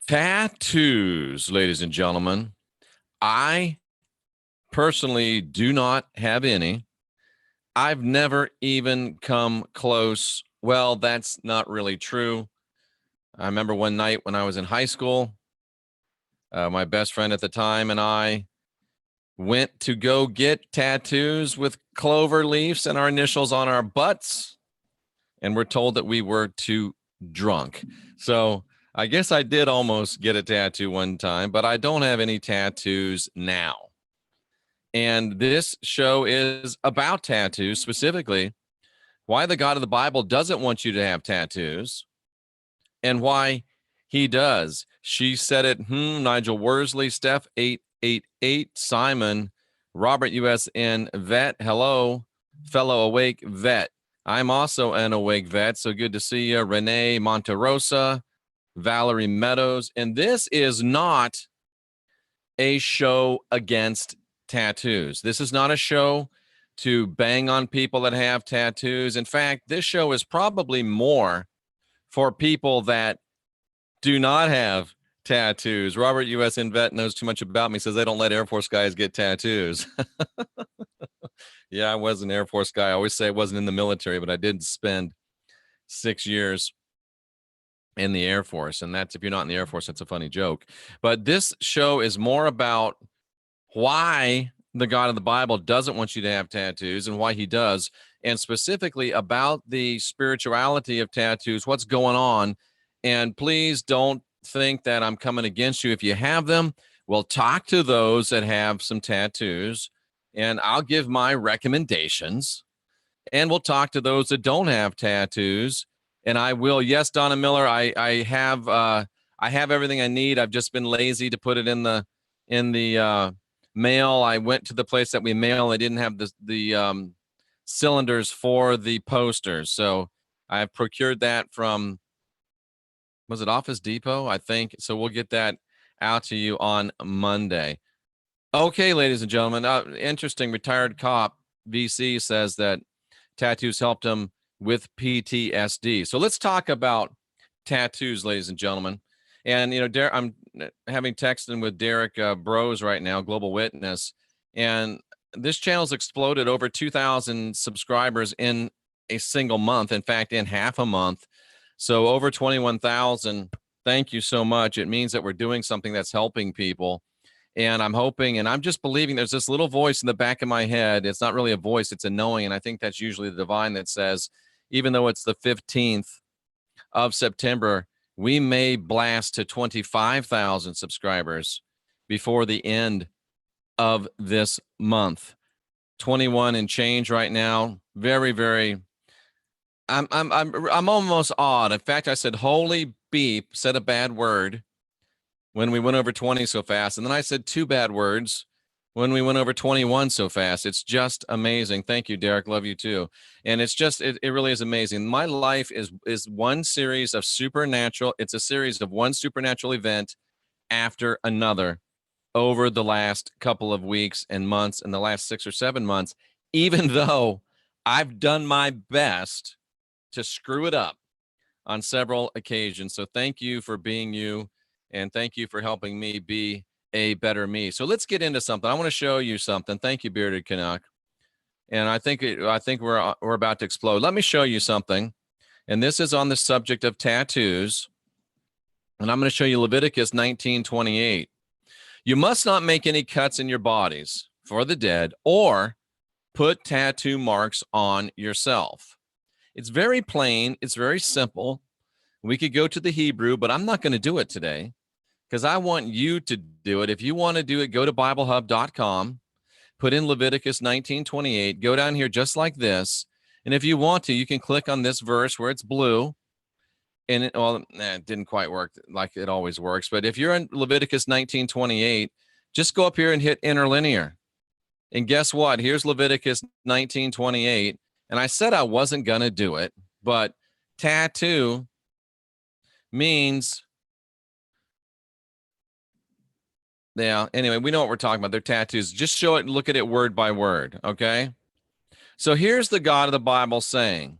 Tattoos, ladies and gentlemen. I personally do not have any. I've never even come close. Well, that's not really true. I remember one night when I was in high school, my best friend at the time and I went to go get tattoos with clover leaves and our initials on our butts. And we're told that we were too drunk. So I guess I did almost get a tattoo one time, but I don't have any tattoos now. And this show is about tattoos, specifically why the God of the Bible doesn't want you to have tattoos and why he does. She said it, Nigel Worsley, Steph 888, Simon, Robert USN Vet, hello, fellow awake vet. I'm also an awake vet, so good to see you. Renee Monterosa, Valerie Meadows. And this is not a show against tattoos. This is not a show to bang on people that have tattoos. In fact, this show is probably more for people that do not have tattoos. Robert USN Vet knows too much about me, says they don't let Air Force guys get tattoos. Yeah, I was an Air Force guy. I always say I wasn't in the military, but I did spend 6 years in the Air Force. And that's, if you're not in the Air Force, that's a funny joke. But this show is more about why the God of the Bible doesn't want you to have tattoos and why he does, and specifically about the spirituality of tattoos, what's going on. And please don't think that I'm coming against you if you have them. We'll talk to those that have some tattoos, and I'll give my recommendations, and we'll talk to those that don't have tattoos. And I will, yes, Donna Miller, I have everything I need. I've just been lazy to put it in the mail. I went to the place that we mail. I didn't have the cylinders for the posters, so I've procured that from, was it Office Depot, I think. So we'll get that out to you on Monday. Okay, ladies and gentlemen, interesting. Retired cop VC says that tattoos helped him with PTSD. So let's talk about tattoos, ladies and gentlemen. And, you know, I'm having texting with Derek Bros right now, Global Witness, and this channel's exploded over 2,000 subscribers in a single month. In fact, in half a month. So over 21,000. Thank you so much. It means that we're doing something that's helping people. And I'm hoping, and I'm just believing, there's this little voice in the back of my head. It's not really a voice, it's a knowing. And I think that's usually the divine that says, even though it's the 15th of September, we may blast to 25,000 subscribers before the end of this month. 21 and change right now. Very, very, I'm almost awed. In fact, I said, holy beep, said a bad word when we went over 20 so fast. And then I said 2 bad words when we went over 21 so fast. It's just amazing. Thank you, Derek. Love you too. And it's just, it really is amazing. My life is one series of supernatural. It's a series of one supernatural event after another over the last couple of weeks and months, and the last 6 or 7 months, even though I've done my best to screw it up on several occasions. So thank you for being you. And thank you for helping me be a better me. So let's get into something. I want to show you something. Thank you, Bearded Canuck. And I think we're about to explode. Let me show you something. And this is on the subject of tattoos. And I'm going to show you Leviticus 19:28. You must not make any cuts in your bodies for the dead or put tattoo marks on yourself. It's very plain. It's very simple. We could go to the Hebrew, but I'm not going to do it today because I want you to do it. If you want to do it, go to BibleHub.com, put in Leviticus 19:28, go down here just like this. And if you want to, you can click on this verse where it's blue. And it didn't quite work like it always works. But if you're in Leviticus 19:28, just go up here and hit interlinear. And guess what? Here's Leviticus 19:28. And I said I wasn't going to do it, but tattoo means, yeah, anyway, we know what we're talking about. They're tattoos. Just show it and look at it word by word, okay? So here's the God of the Bible saying,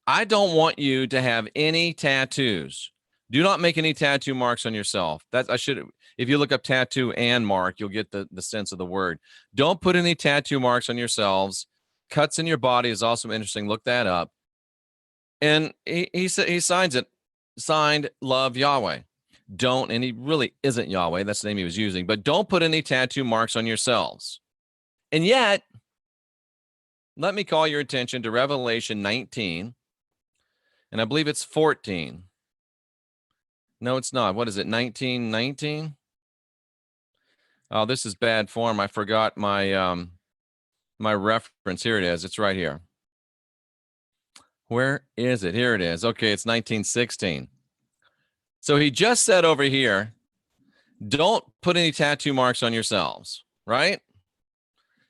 I don't want you to have any tattoos. Do not make any tattoo marks on yourself. That's, I should, if you look up tattoo and mark, you'll get the sense of the word. Don't put any tattoo marks on yourselves. Cuts in your body is also interesting. Look that up. And he signs it, signed, love Yahweh. Don't, and he really isn't Yahweh. That's the name he was using. But don't put any tattoo marks on yourselves. And yet, let me call your attention to Revelation 19. And I believe it's 14. No, it's not. What is it? 1919? Oh, this is bad form. I forgot my my reference. Here it is. It's right here. Where is it? Here it is. Okay, it's 1916. So he just said over here, don't put any tattoo marks on yourselves, right?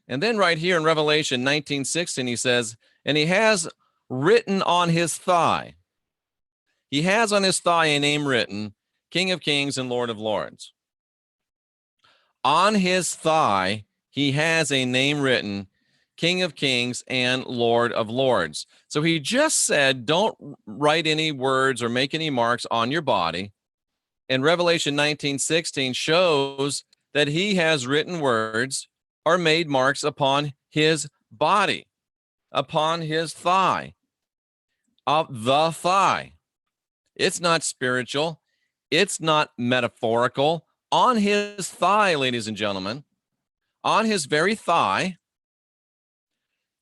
And then right here in Revelation 19:16, he says, and he has written on his thigh. He has on his thigh a name written, King of Kings and Lord of Lords. On his thigh, he has a name written, King of Kings and Lord of Lords. So he just said, don't write any words or make any marks on your body. And Revelation 19:16 shows that he has written words or made marks upon his body, upon his thigh, of the thigh. It's not spiritual. It's not metaphorical. On his thigh, ladies and gentlemen, on his very thigh,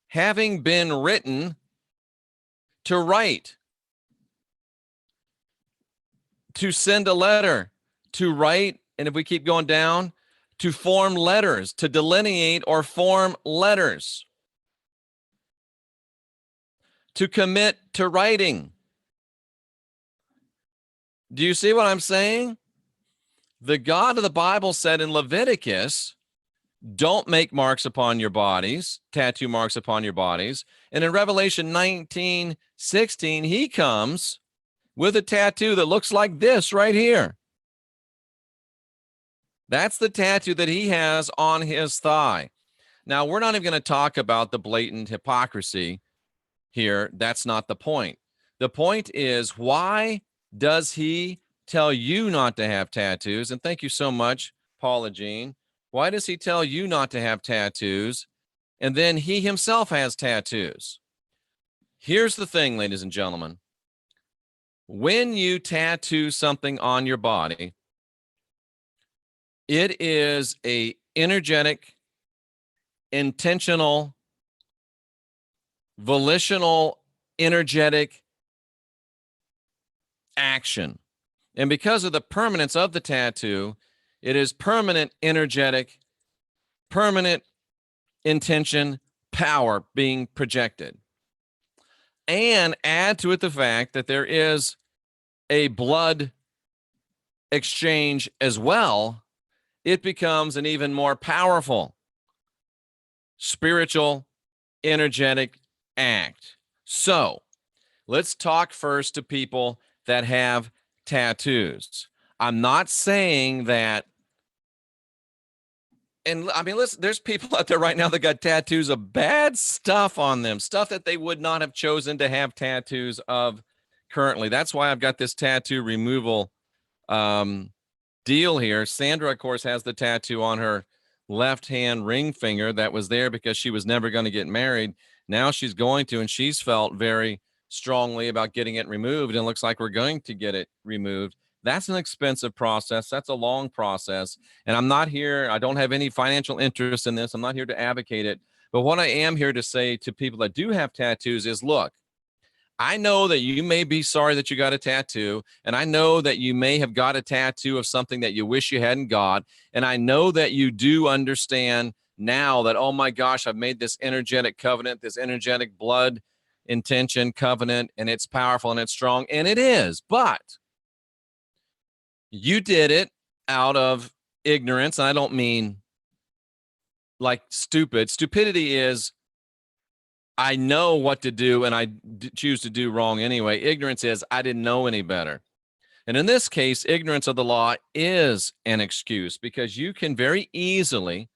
having been written to write, to send a letter, to write, and if we keep going down, to form letters, to delineate or form letters, to commit to writing. Do you see what I'm saying? The God of the Bible said in Leviticus, don't make marks upon your bodies, tattoo marks upon your bodies. And in Revelation 19:16, he comes with a tattoo that looks like this right here. That's the tattoo that he has on his thigh. Now, we're not even going to talk about the blatant hypocrisy here. That's not the point. The point is, why does he tell you not to have tattoos? And thank you so much, Paula Jean. Why does he tell you not to have tattoos? And then he himself has tattoos. Here's the thing, ladies and gentlemen. When you tattoo something on your body, it is a energetic, intentional, volitional, energetic action. And because of the permanence of the tattoo, it is permanent, energetic, permanent intention, power being projected. And add to it the fact that there is a blood exchange as well, it becomes an even more powerful spiritual, energetic act. So let's talk first to people that have tattoos. I'm not saying that, and I mean, listen, there's people out there right now that got tattoos of bad stuff on them, stuff that they would not have chosen to have tattoos of currently. That's why I've got this tattoo removal deal here. Sandra, of course, has the tattoo on her left hand ring finger that was there because she was never going to get married. Now she's going to, and she's felt very strongly about getting it removed, and it looks like we're going to get it removed. That's an expensive process. That's a long process. And I'm not here, I don't have any financial interest in this. I'm not here to advocate it. But what I am here to say to people that do have tattoos is, look, I know that you may be sorry that you got a tattoo, and I know that you may have got a tattoo of something that you wish you hadn't got. And I know that you do understand now that, oh my gosh, I've made this energetic covenant, this energetic blood intention covenant, and it's powerful and it's strong, and it is. But you did it out of ignorance. I don't mean like stupid. Stupidity is, I know what to do and I choose to do wrong anyway. Ignorance is, I didn't know any better. And in this case, ignorance of the law is an excuse, because you can very easily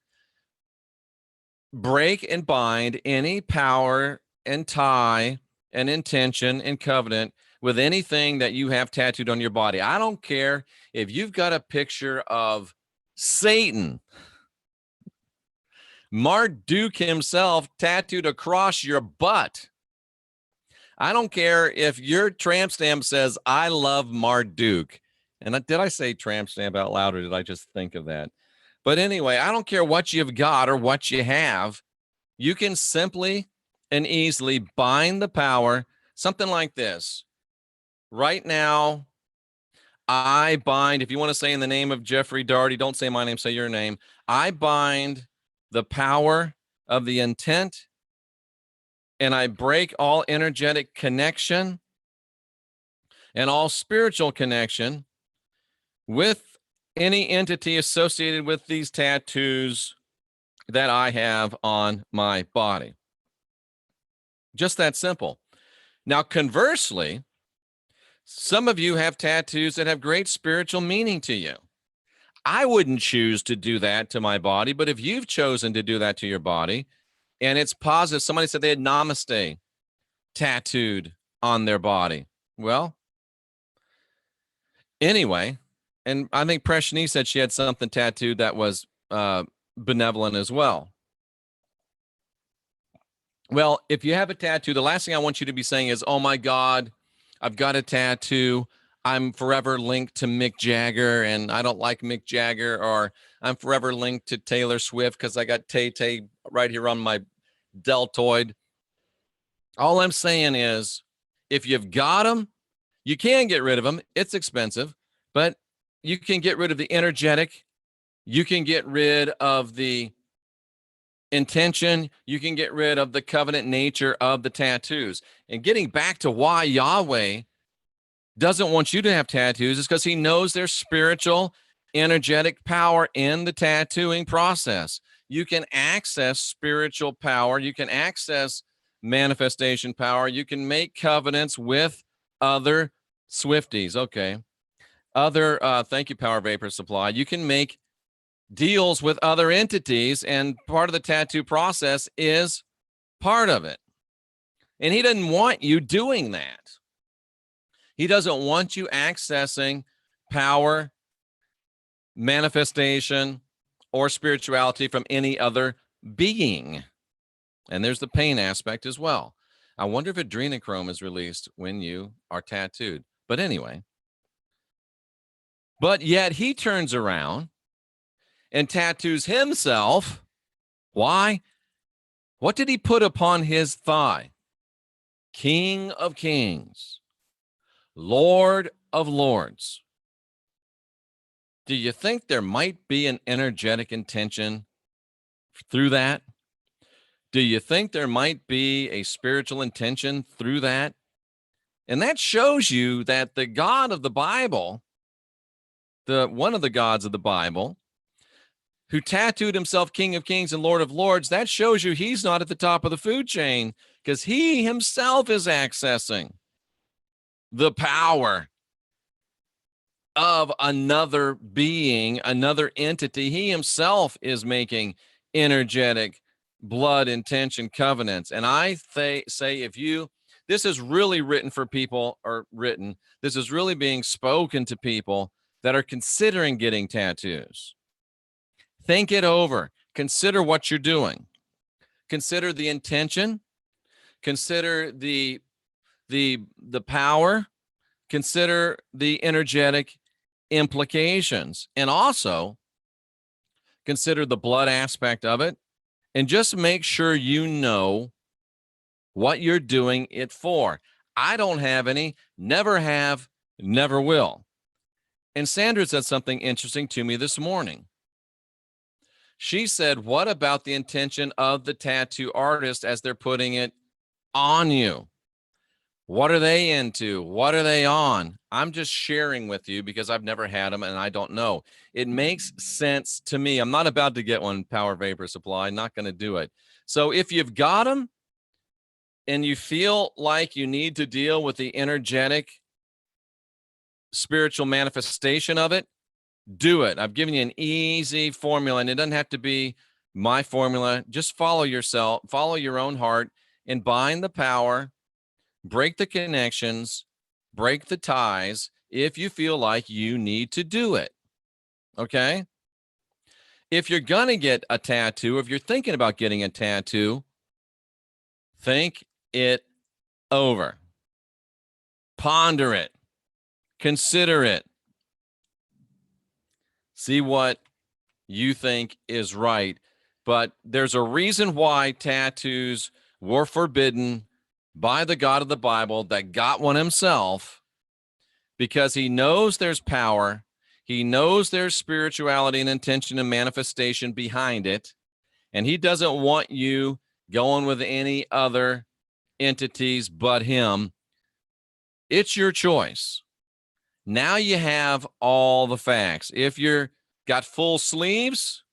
break and bind any power and tie and intention and covenant with anything that you have tattooed on your body. I don't care if you've got a picture of Satan, Marduk himself tattooed across your butt. I don't care if your tramp stamp says, I love Marduk. And did I say tramp stamp out loud, or did I just think of that? But anyway, I don't care what you've got or what you have. You can simply and easily bind the power, something like this. Right now, I bind, if you want to say in the name of Jeffrey Daugherty, don't say my name, say your name. I bind the power of the intent, and I break all energetic connection and all spiritual connection with any entity associated with these tattoos that I have on my body. Just that simple. Now, conversely, some of you have tattoos that have great spiritual meaning to you. I wouldn't choose to do that to my body, but if you've chosen to do that to your body and it's positive, somebody said they had namaste tattooed on their body. Well, anyway, and I think Prashni said she had something tattooed that was benevolent as well. Well, if you have a tattoo, the last thing I want you to be saying is, oh my God, I've got a tattoo. I'm forever linked to Mick Jagger and I don't like Mick Jagger, or I'm forever linked to Taylor Swift because I got Tay-Tay right here on my deltoid. All I'm saying is, if you've got them, you can get rid of them. It's expensive, but you can get rid of the energetic. You can get rid of the intention. You can get rid of the covenant nature of the tattoos. And getting back to why Yahweh doesn't want you to have tattoos is because he knows there's spiritual, energetic power in the tattooing process. You can access spiritual power. You can access manifestation power. You can make covenants with other Swifties. Okay. Thank you, Power Vapor Supply. You can make deals with other entities, and part of the tattoo process is part of it. And he doesn't want you doing that. He doesn't want you accessing power, manifestation, or spirituality from any other being. And there's the pain aspect as well. I wonder if adrenochrome is released when you are tattooed. But anyway, but yet he turns around and tattoos himself. Why? What did he put upon his thigh? King of Kings, Lord of Lords. Do you think there might be an energetic intention through that? Do you think there might be a spiritual intention through that? And that shows you that the God of the Bible, one of the gods of the Bible, who tattooed himself King of Kings and Lord of Lords, that shows you he's not at the top of the food chain, because he himself is accessing the power of another being, another entity. He himself is making energetic blood intention covenants. And I say, this is really written for people, this is really being spoken to people that are considering getting tattoos. Think it over. Consider what you're doing. Consider the intention. Consider the power. Consider the energetic implications. And also consider the blood aspect of it. And just make sure you know what you're doing it for. I don't have any, never have, never will. And Sandra said something interesting to me this morning. She said, what about the intention of the tattoo artist as they're putting it on you? What are they into? What are they on? I'm just sharing with you because I've never had them and I don't know. It makes sense to me. I'm not about to get one, Power Vapor Supply. Not going to do it. So if you've got them and you feel like you need to deal with the energetic spiritual manifestation of it, do it. I've given you an easy formula, and it doesn't have to be my formula. Just follow yourself, follow your own heart, and bind the power, break the connections, break the ties if you feel like you need to do it. Okay? If you're going to get a tattoo, if you're thinking about getting a tattoo, think it over. Ponder it. Consider it. See what you think is right. But there's a reason why tattoos were forbidden by the God of the Bible that got one himself, because he knows there's power. He knows there's spirituality and intention and manifestation behind it. And he doesn't want you going with any other entities but him. It's your choice. Now you have all the facts. If you're got full sleeves,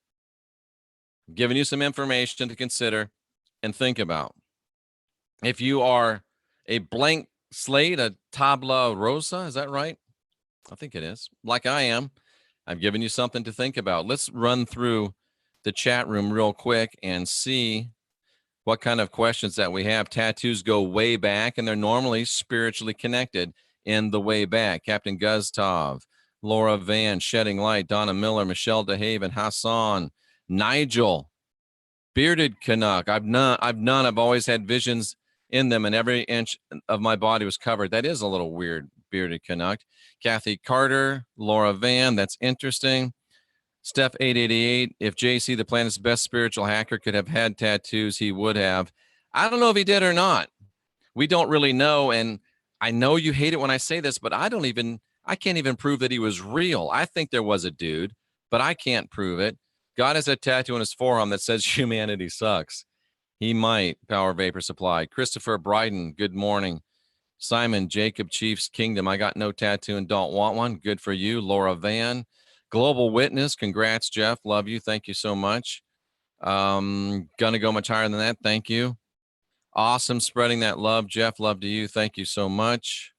I'm giving you some information to consider and think about. If you are a blank slate, a tabla rosa, is that right? I think it is. Like I am, I'm giving you something to think about. Let's run through the chat room real quick and see what kind of questions that we have. Tattoos go way back, and they're normally spiritually connected in the way back. Captain Gustave, Laura Van, Shedding Light, Donna Miller, Michelle DeHaven, Hassan, Nigel, Bearded Canuck. I've always had visions in them, and every inch of my body was covered. That is a little weird, Bearded Canuck. Kathy Carter, Laura Van, that's interesting. Steph 888, if JC, the planet's best spiritual hacker, could have had tattoos, he would have. I don't know if he did or not. We don't really know, and I know you hate it when I say this, but I can't even prove that he was real. I think there was a dude, but I can't prove it. God has a tattoo on his forearm that says humanity sucks. He might. Power Vapor Supply. Christopher Bryden, good morning. Simon, Jacob Chiefs Kingdom, I got no tattoo and don't want one. Good for you. Laura Van. Global Witness, congrats, Jeff. Love you. Thank you so much. Gonna go much higher than that. Thank you. Awesome, spreading that love, Jeff. Love to you. Thank you so much.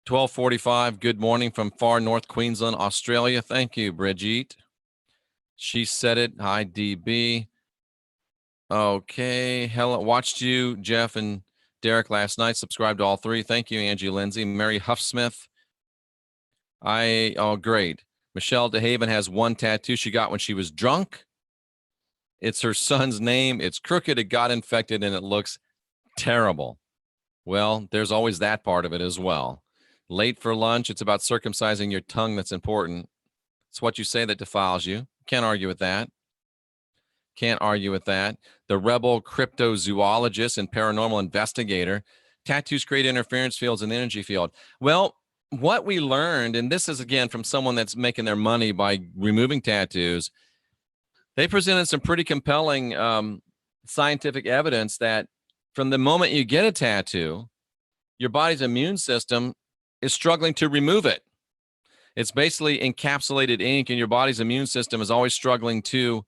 1245, good morning from far north Queensland, Australia. Thank you, Brigitte. She said it. Hi, DB. Okay. Hello. Watched you, Jeff and Derek, last night. Subscribed to all three. Thank you, Angie Lindsay. Mary Huffsmith. Great. Michelle DeHaven has one tattoo she got when she was drunk. It's her son's name. It's crooked. It got infected and it looks terrible. Well, there's always that part of it as well. Late for lunch. It's about circumcising your tongue that's important. It's what you say that defiles you. Can't argue with that. Can't argue with that. The rebel cryptozoologist and paranormal investigator. Tattoos create interference fields in the energy field. Well, what we learned, and this is again from someone that's making their money by removing tattoos, they presented some pretty compelling scientific evidence that from the moment you get a tattoo, your body's immune system is struggling to remove it. It's basically encapsulated ink, and your body's immune system is always struggling to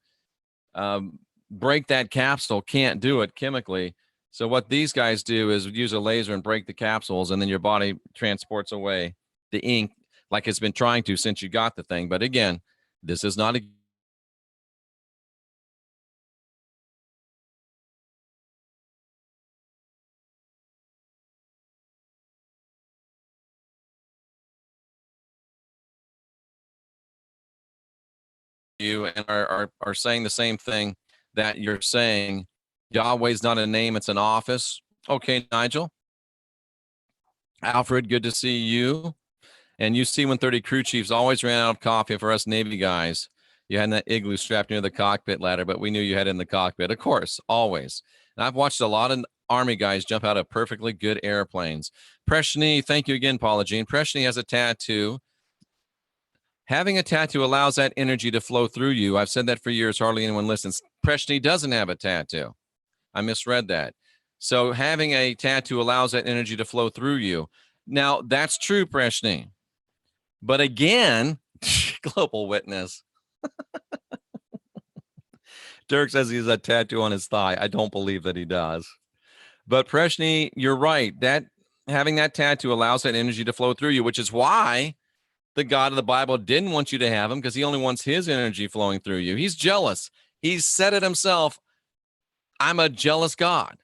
break that capsule, can't do it chemically. So what these guys do is use a laser and break the capsules, and then your body transports away the ink like it's been trying to since you got the thing. But again, this is not a you and are saying the same thing that you're saying. Yahweh's not a name, it's an office. Okay, Nigel. Alfred, good to see you. And you C-130 crew chiefs always ran out of coffee for us Navy guys. You had that igloo strapped near the cockpit ladder, but we knew you had it in the cockpit. Of course, always. And I've watched a lot of Army guys jump out of perfectly good airplanes. Preshni, thank you again, Paula Jean. Preshni has a tattoo. Having a tattoo allows that energy to flow through you. I've said that for years. Hardly anyone listens. Preshni doesn't have a tattoo. I misread that. So having a tattoo allows that energy to flow through you. Now, that's true, Preshni. But again, Global Witness. Dirk says he has a tattoo on his thigh. I don't believe that he does. But Preshni, you're right. That having that tattoo allows that energy to flow through you, which is why the God of the Bible didn't want you to have him, because he only wants his energy flowing through you. He's jealous. He said it himself. I'm a jealous God.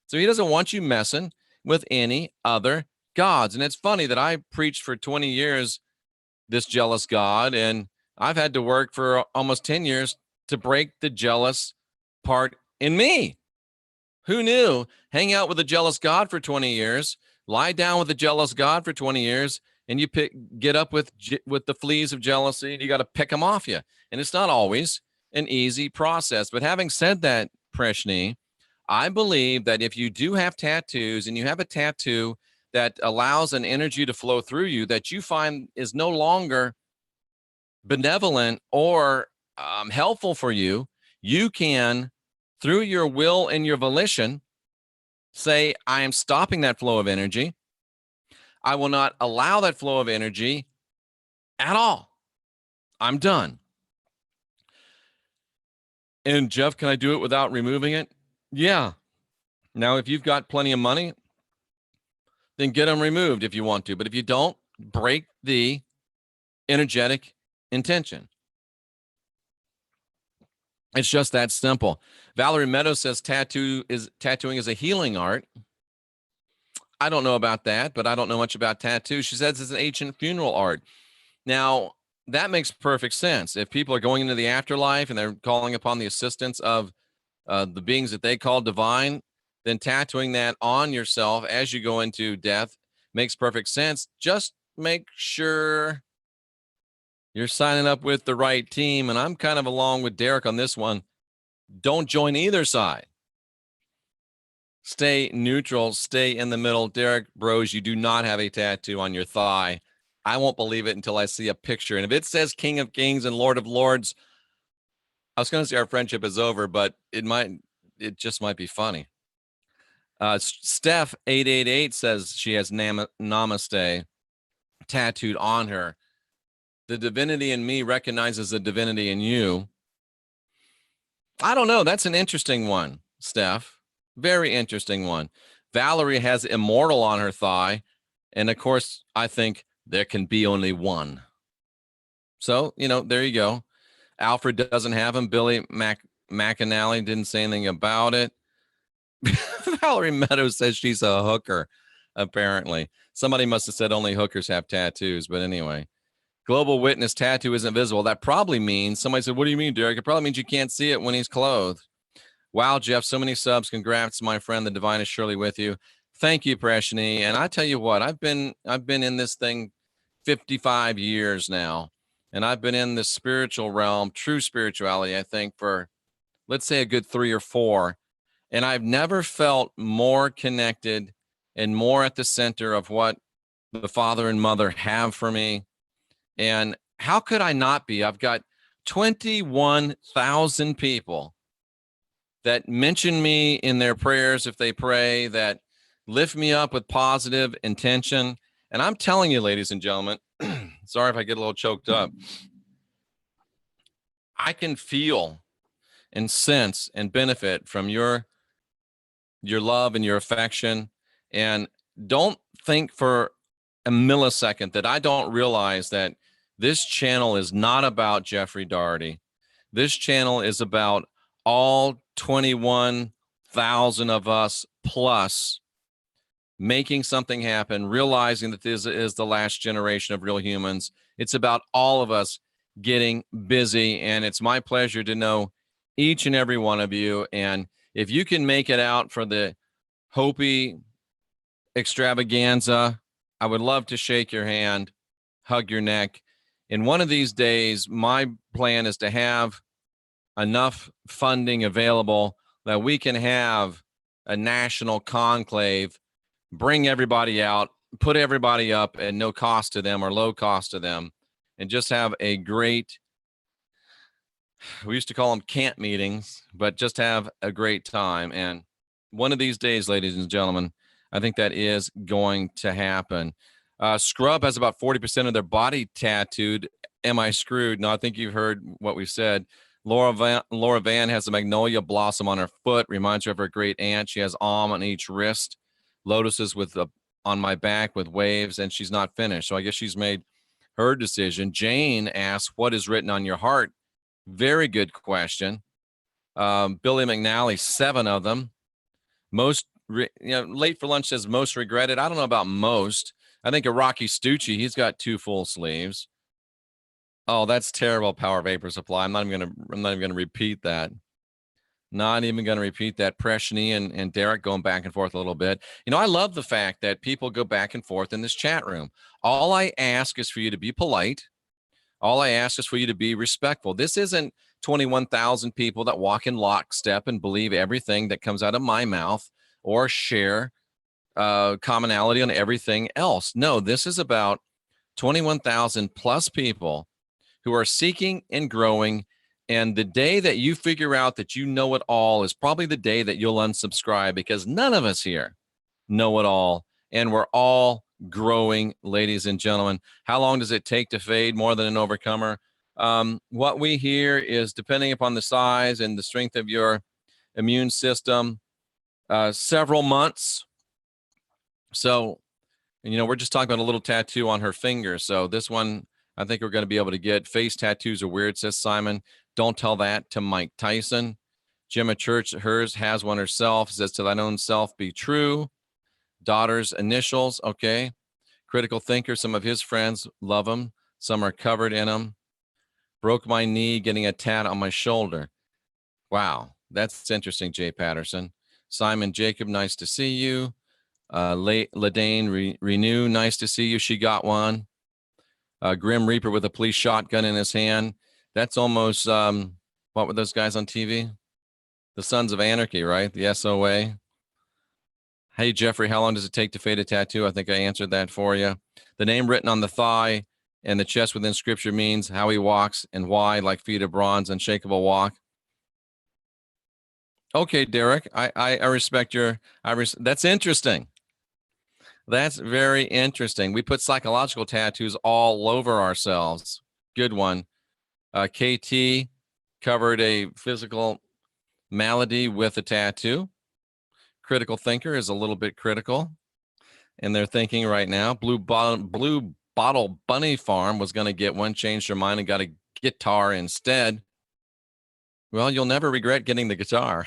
So he doesn't want you messing with any other gods. And it's funny that I preached for 20 years this jealous God, and I've had to work for almost 10 years to break the jealous part in me. Who knew? Hang out with a jealous God for 20 years, lie down with a jealous God for 20 years, and you get up with the fleas of jealousy, and you got to pick them off you. And it's not always an easy process. But having said that, Prashni, I believe that if you do have tattoos and you have a tattoo that allows an energy to flow through you that you find is no longer benevolent or helpful for you, you can, through your will and your volition, say, I am stopping that flow of energy. I will not allow that flow of energy at all. I'm done. And Jeff, can I do it without removing it? Yeah. Now, if you've got plenty of money, then get them removed if you want to. But if you don't, break the energetic intention. It's just that simple. Valerie Meadows says tattooing is a healing art. I don't know about that, but I don't know much about tattoos. She says it's an ancient funeral art. Now, that makes perfect sense. If people are going into the afterlife and they're calling upon the assistance of the beings that they call divine, then tattooing that on yourself as you go into death makes perfect sense. Just make sure you're signing up with the right team. And I'm kind of along with Derek on this one. Don't join either side. Stay neutral. Stay in the middle. Derek Bros, you do not have a tattoo on your thigh. I won't believe it until I see a picture. And if it says King of Kings and Lord of Lords, I was going to say our friendship is over, but it just might be funny. Steph 888 says she has Namaste tattooed on her. The divinity in me recognizes the divinity in you. I don't know. That's an interesting one, Steph. Very interesting one. Valerie has immortal on her thigh. And of course, I think there can be only one. So, there you go. Alfred doesn't have him. Billy McAnally didn't say anything about it. Valerie Meadows says she's a hooker, apparently. Somebody must have said only hookers have tattoos. But anyway, Global Witness tattoo isn't visible. That probably means, somebody said, what do you mean, Derek? It probably means you can't see it when he's clothed. Wow, Jeff, so many subs. Congrats, my friend. The divine is surely with you. Thank you, Prashni. And I tell you what, I've been in this thing 55 years now. And I've been in the spiritual realm, true spirituality, I think, for, let's say, a good 3 or 4. And I've never felt more connected and more at the center of what the Father and Mother have for me. And how could I not be? I've got 21,000 people that mention me in their prayers if they pray, that lift me up with positive intention. And I'm telling you, ladies and gentlemen, sorry if I get a little choked up, I can feel and sense and benefit from your love and your affection. And don't think for a millisecond that I don't realize that this channel is not about Jeffrey Daugherty. This channel is about all 21,000 of us plus making something happen, realizing that this is the last generation of real humans. It's about all of us getting busy, and it's my pleasure to know each and every one of you. And if you can make it out for the Hopi extravaganza, I would love to shake your hand, hug your neck. In one of these days, my plan is to have enough funding available that we can have a national conclave, bring everybody out, put everybody up at no cost to them or low cost to them, and just have a great, we used to call them camp meetings, but just have a great time. And one of these days, ladies and gentlemen, I think that is going to happen. Scrub has about 40% of their body tattooed. Am I screwed? No, I think you've heard what we've said. Laura Van has a magnolia blossom on her foot. Reminds her of her great aunt. She has Om on each wrist. Lotuses on my back with waves, and she's not finished. So I guess she's made her decision. Jane asks, what is written on your heart? Very good question. Billy McNally, 7 of them. Most Late for lunch says most regretted. I don't know about most. I think a Rocky Stucci, he's got 2 full sleeves. Oh, that's terrible. Power vapor supply. I'm not even gonna repeat that. Not even going to repeat that. Preshni and Derek going back and forth a little bit. I love the fact that people go back and forth in this chat room. All I ask is for you to be polite. All I ask is for you to be respectful. This isn't 21,000 people that walk in lockstep and believe everything that comes out of my mouth or share commonality on everything else. No, this is about 21,000 plus people who are seeking and growing. And the day that you figure out that you know it all is probably the day that you'll unsubscribe, because none of us here know it all. And we're all growing, ladies and gentlemen. How long does it take to fade? More than an overcomer. What we hear is, depending upon the size and the strength of your immune system, several months. So, we're just talking about a little tattoo on her finger. So this one, I think we're going to be able to get. Face tattoos are weird, says Simon. Don't tell that to Mike Tyson. Gemma Church, hers has one herself, says, to thine own self be true. Daughter's initials, okay. Critical thinker, some of his friends love him. Some are covered in them. Broke my knee getting a tat on my shoulder. Wow, that's interesting, Jay Patterson. Simon Jacob, nice to see you. Ladane Renew, nice to see you. She got one. Grim Reaper with a police shotgun in his hand. That's almost, what were those guys on TV? The Sons of Anarchy, right? The SOA. Hey, Jeffrey, how long does it take to fade a tattoo? I think I answered that for you. The name written on the thigh and the chest within scripture means how he walks and why, like feet of bronze, unshakable walk. Okay, Derek, I respect that's interesting. That's very interesting. We put psychological tattoos all over ourselves. Good one. KT covered a physical malady with a tattoo. Critical thinker is a little bit critical, and they're thinking right now. Blue Bottle Bunny Farm was going to get one, changed her mind and got a guitar instead. Well, you'll never regret getting the guitar.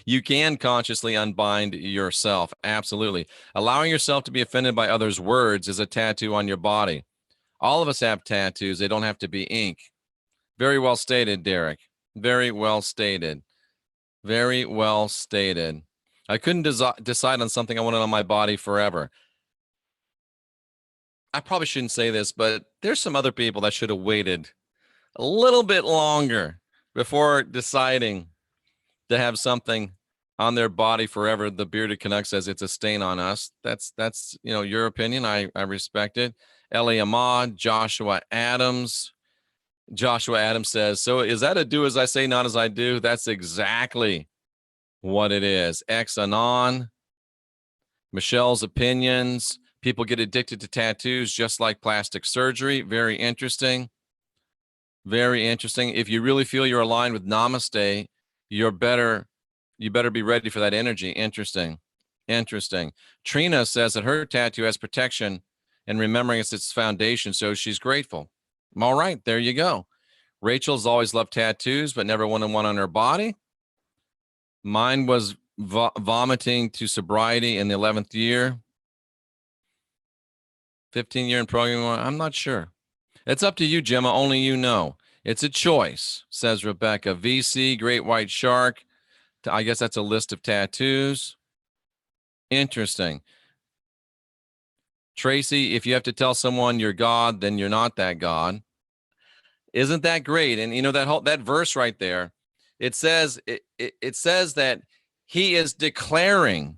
You can consciously unbind yourself. Absolutely. Allowing yourself to be offended by others' words is a tattoo on your body. All of us have tattoos. They don't have to be ink. Very well stated, Derek. Very well stated. Very well stated. I couldn't decide on something I wanted on my body forever. I probably shouldn't say this, but there's some other people that should have waited a little bit longer before deciding to have something on their body forever. The Bearded Canuck says it's a stain on us. That's your opinion. I respect it. Ellie Ahmad, Joshua Adams. Joshua Adams says, so is that a do as I say, not as I do? That's exactly what it is. X Anon. Michelle's opinions. People get addicted to tattoos just like plastic surgery. Very interesting. Very interesting. If you really feel you're aligned with Namaste, you better be ready for that energy. Interesting. Trina says that her tattoo has protection and remembering it's its foundation, so she's grateful. All right, there you go. Rachel's always loved tattoos, but never wanted one on her body. Mine was vomiting to sobriety in the 11th year. 15-year in programming, I'm not sure. It's up to you, Gemma. Only you know. It's a choice, says Rebecca. VC, Great White Shark. I guess that's a list of tattoos. Interesting. Tracy, if you have to tell someone you're God, then you're not that God. Isn't that great? And that verse right there, it says that he is declaring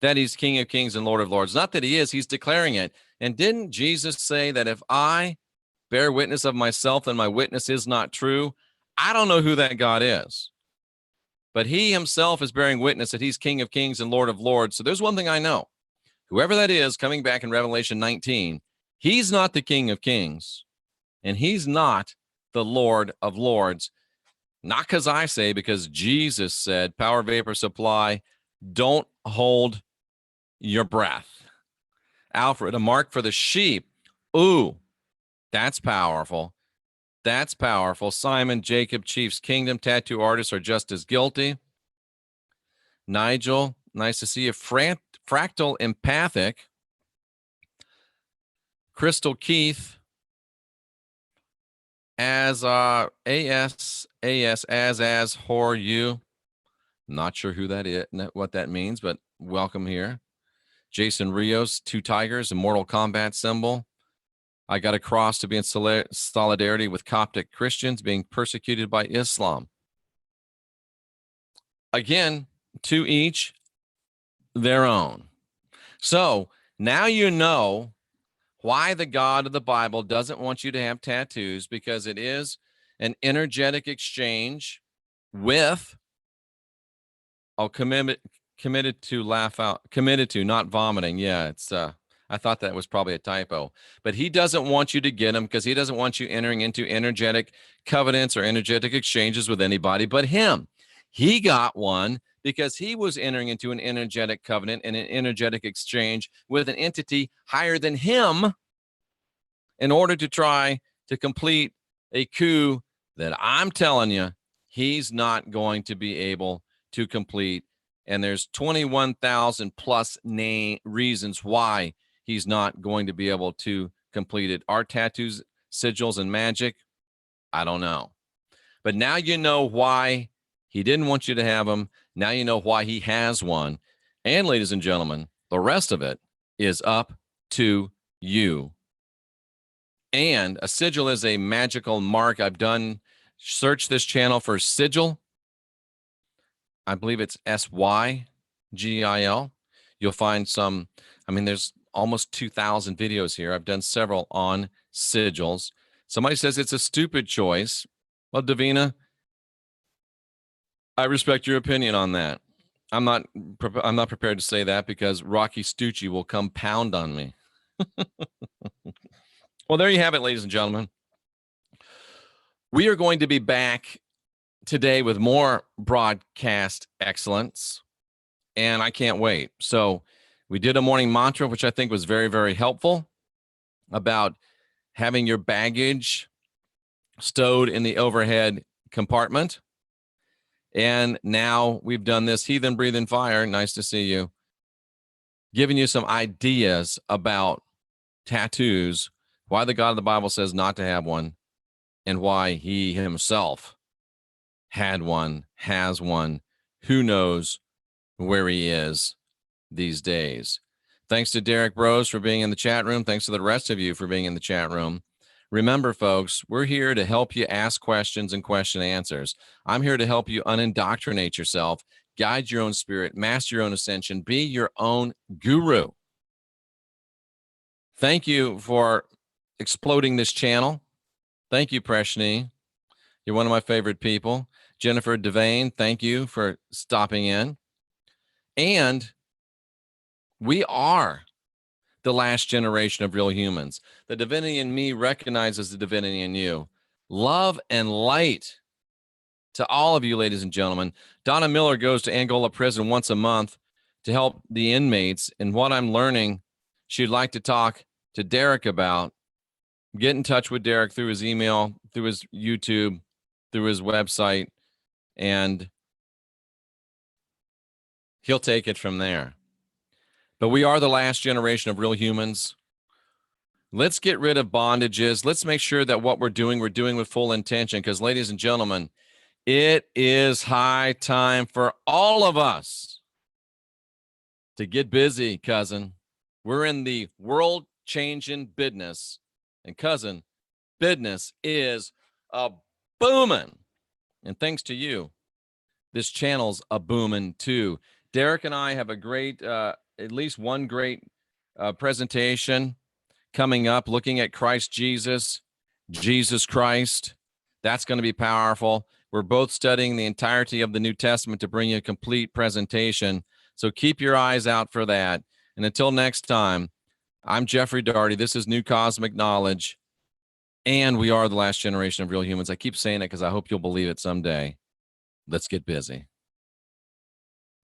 that he's King of Kings and Lord of Lords. Not that he is, he's declaring it. And didn't Jesus say that if I bear witness of myself and my witness is not true, I don't know who that God is. But he himself is bearing witness that he's King of Kings and Lord of Lords. So there's one thing I know. Whoever that is coming back in Revelation 19, he's not the King of Kings and he's not the Lord of Lords. Not because I say, because Jesus said, power vapor supply, don't hold your breath. Alfred, a mark for the sheep. Ooh, that's powerful. That's powerful. Simon, Jacob, Chief's Kingdom, tattoo artists are just as guilty. Nigel, nice to see you. Fractal Empathic. Crystal Keith. As as whore you. Not sure who that is, what that means, but welcome here. Jason Rios, 2 tigers, a Mortal Kombat symbol. I got a cross to be in solidarity with Coptic Christians being persecuted by Islam. Again, to each their own. So now you know why the God of the Bible doesn't want you to have tattoos, because it is an energetic exchange with, committed to, not vomiting. Yeah, it's I thought that was probably a typo, but he doesn't want you to get them because he doesn't want you entering into energetic covenants or energetic exchanges with anybody but him. He got one because he was entering into an energetic covenant and an energetic exchange with an entity higher than him in order to try to complete a coup that I'm telling you he's not going to be able to complete. And there's 21,000 plus reasons why he's not going to be able to complete it. Are tattoos, sigils, and magic? I don't know. But now you know why he didn't want you to have them. Now you know why he has one. And ladies and gentlemen, the rest of it is up to you. And a sigil is a magical mark. I've done, search this channel for sigil. I believe it's SYGIL. You'll find some, there's almost 2,000 videos here. I've done several on sigils. Somebody says it's a stupid choice. Well, Davina, I respect your opinion on that. I'm not prepared to say that because Rocky Stucci will come pound on me. Well, there you have it, ladies and gentlemen. We are going to be back today with more broadcast excellence, and I can't wait. So we did a morning mantra, which I think was very, very helpful, about having your baggage stowed in the overhead compartment. And now we've done this heathen breathing fire. Nice to see you. Giving you some ideas about tattoos, why the God of the Bible says not to have one, and why he himself had one, has one. Who knows where he is these days. Thanks to Derek Bros for being in the chat room. Thanks to the rest of you for being in the chat room. Remember, folks, we're here to help you ask questions and question answers. I'm here to help you unindoctrinate yourself, guide your own spirit, master your own ascension, be your own guru. Thank you for exploding this channel. Thank you, Preshni. You're one of my favorite people. Jennifer Devane, thank you for stopping in. And we are the last generation of real humans. The divinity in me recognizes the divinity in you. Love and light to all of you, ladies and gentlemen. Donna Miller goes to Angola prison once a month to help the inmates. And what I'm learning, she'd like to talk to Derek about. Get in touch with Derek through his email, through his YouTube, through his website, and he'll take it from there. But we are the last generation of real humans. Let's get rid of bondages. Let's make sure that what we're doing with full intention. Because, ladies and gentlemen, it is high time for all of us to get busy, cousin. We're in the world-changing business. And, cousin, business is a booming. And thanks to you, this channel's a booming too. Derek and I have a great, at least one great presentation coming up, looking at Christ Jesus, Jesus Christ. That's going to be powerful. We're both studying the entirety of the New Testament to bring you a complete presentation. So keep your eyes out for that. And until next time, I'm Jeffrey Daugherty. This is New Cosmic Knowledge. And we are the last generation of real humans. I keep saying it because I hope you'll believe it someday. Let's get busy.